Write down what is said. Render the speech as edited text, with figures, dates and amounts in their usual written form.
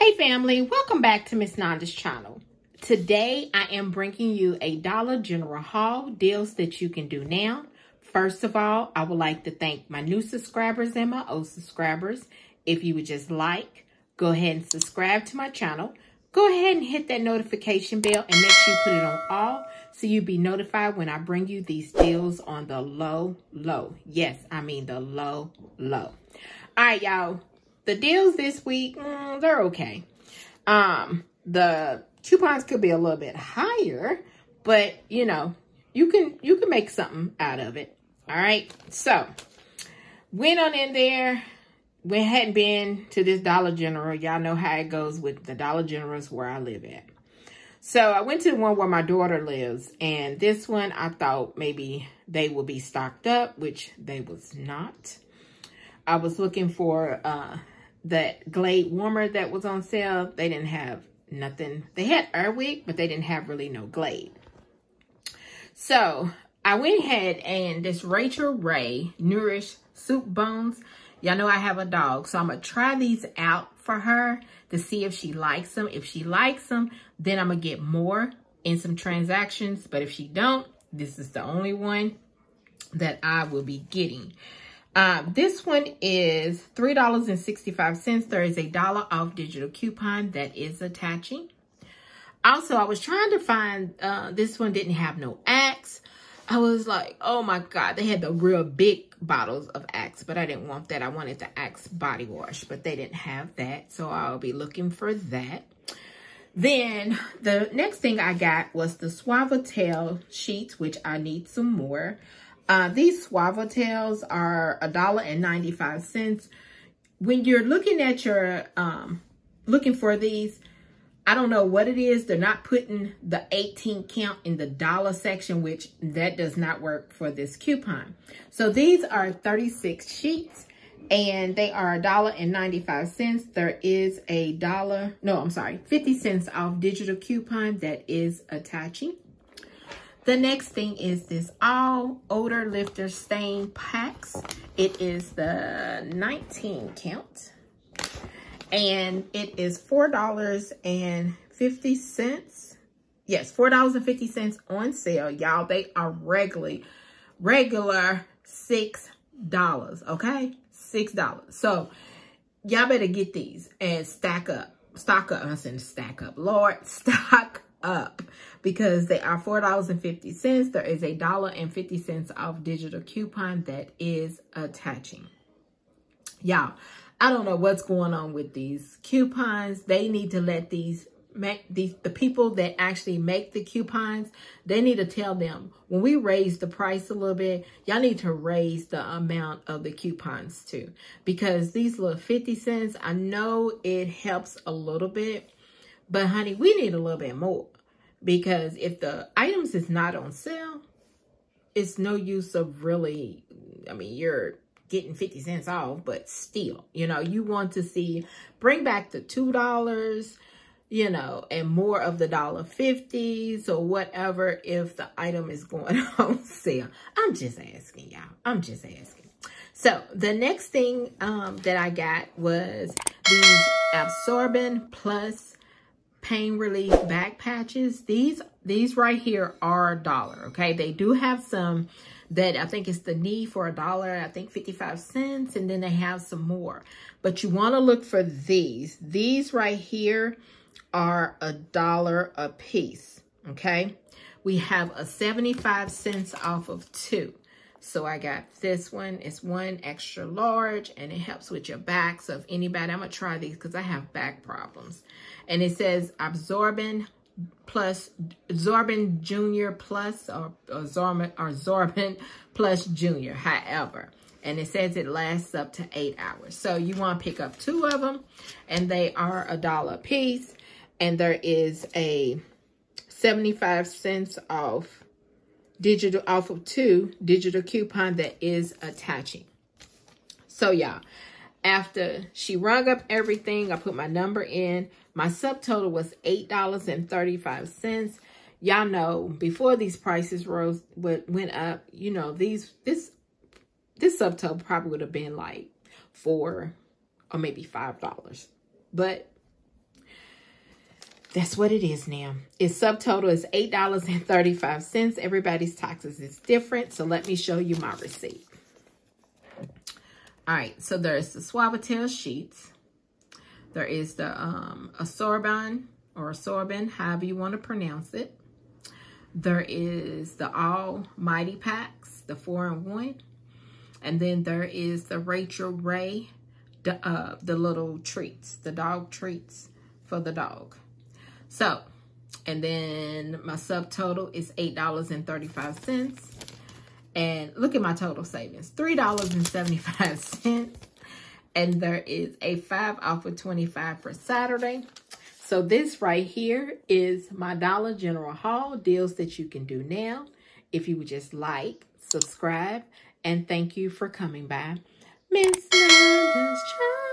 Hey family, welcome back to Miss Nanda's channel. Today I am bringing you a Dollar General haul, deals that you can do now. First of all, I would like to thank my new subscribers and my old subscribers. If you would just like, go ahead and subscribe to my channel. Go ahead and hit that notification bell and make sure you put it on all so you'll be notified when I bring you these deals on the low. Yes, I mean the low. All right, y'all. The deals this week, they're okay. The coupons could be a little bit higher, but you know, you can make something out of it. All right. So went on in there. We hadn't been to this Dollar General. Y'all know how it goes with the Dollar Generals where I live at. So I went to the one where my daughter lives, and this one I thought maybe they would be stocked up, which they was not. I was looking for that Glade warmer that was on sale. They didn't have nothing. They had Airwick, but they didn't have really no Glade. So I went ahead and this Rachel Ray Nourish Soup Bones. Y'all know I have a dog, so I'm going to try these out for her to see if she likes them. If she likes them, then I'm going to get more in some transactions. But if she don't, this is the only one that I will be getting. This one is $3.65. There is a $1 off digital coupon that is attaching. Also, I was trying to find, this one didn't have no Axe. I was like, oh my God, they had the real big bottles of Axe, but I didn't want that. I wanted the Axe body wash, but they didn't have that. So I'll be looking for that. Then the next thing I got was the Swavitail sheets, which I need some more. These Swavitails are $1.95. When you're looking at your, looking for these, I don't know what it is. They're not putting the 18 count in the dollar section, which that does not work for this coupon. So these are 36 sheets and they are $1.95. There is a 50 cents off digital coupon that is attaching. The next thing is this all odor lifter stain packs. It is the 19 count. And it is $4.50. Yes, $4.50 on sale. Y'all, they are regular $6, okay? $6. So y'all better get these and stock up. I'm saying stack up. Lord, stock up. Because they are $4.50. There is a $1.50 off digital coupon that is attaching. Y'all, I don't know what's going on with these coupons. They need to let the people that actually make the coupons, they need to tell them, when we raise the price a little bit, y'all need to raise the amount of the coupons too. Because these little 50 cents, I know it helps a little bit, but honey, we need a little bit more. Because if the items is not on sale, it's no use of really, I mean, you're getting 50 cents off, but still, you know, you want to see, bring back the $2, you know, and more of the $1.50s or whatever if the item is going on sale. I'm just asking, y'all. I'm just asking. So the next thing that I got was these Absorbent Plus Pain Relief back patches. These right here are $1, okay? They do have some that I think it's the knee for $1, I think 55 cents, and then they have some more. But you want to look for these. These right here are $1 a piece, okay? We have a 75 cents off of 2. So I got this one. It's 1 extra large, and it helps with your back. So if anybody, I'm going to try these because I have back problems. And it says Absorbent Junior Plus or Absorbent Plus Junior, however. And it says it lasts up to 8 hours. So you want to pick up 2 of them, and they are $1 a piece. And there is a 75 cents off of 2 digital coupon that is attaching. So y'all, after she rung up everything, I put my number in. My subtotal was $8.35. Y'all know before these prices went up, you know, this subtotal probably would have been like $4 or maybe $5. But That's what it is now. Its subtotal is $8.35. Everybody's taxes is different. So let me show you my receipt. All right. So there's the Suavitel sheets. There is the Absorbon or Absorbon, however you want to pronounce it. There is the Almighty Packs, the 4-in-1. And then there is the Rachel Ray, the little treats, the dog treats for the dog. So, and then my subtotal is $8.35. And look at my total savings, $3.75. And there is a 5 off of 25 for Saturday. So this right here is my Dollar General haul, deals that you can do now. If you would just like, subscribe, and thank you for coming by Miss Nanda's Channel.